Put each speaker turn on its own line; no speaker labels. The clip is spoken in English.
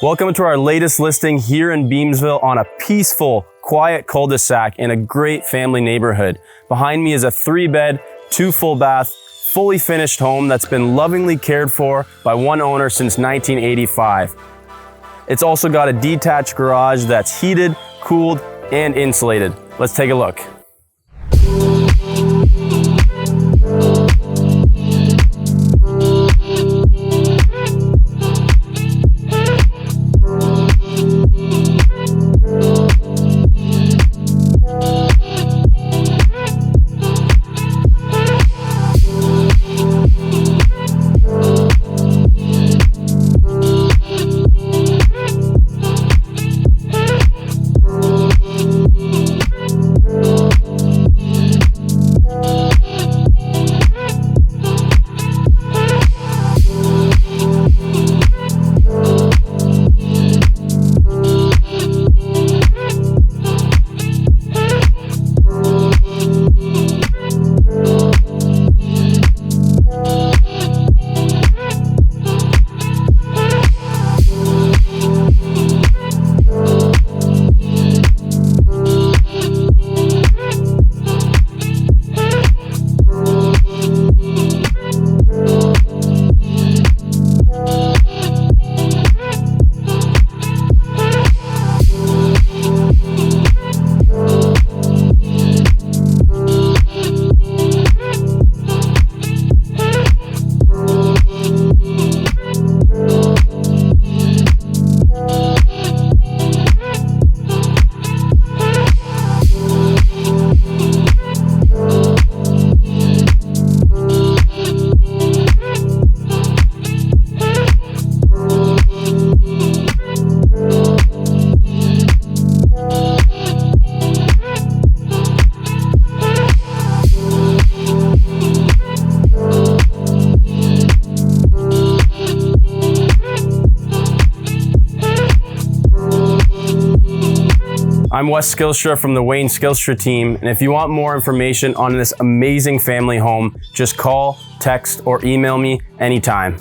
Welcome to our latest listing here in Beamsville on a peaceful, quiet cul-de-sac in a great family neighborhood. Behind me is a 3-bed, 2 full bath, fully finished home that's been lovingly cared for by one owner since 1985. It's also got a detached garage that's heated, cooled, and insulated. Let's take a look. I'm Wes Skillstra from the Wayne Skillstra team, and if you want more information on this amazing family home, just call, text, or email me anytime.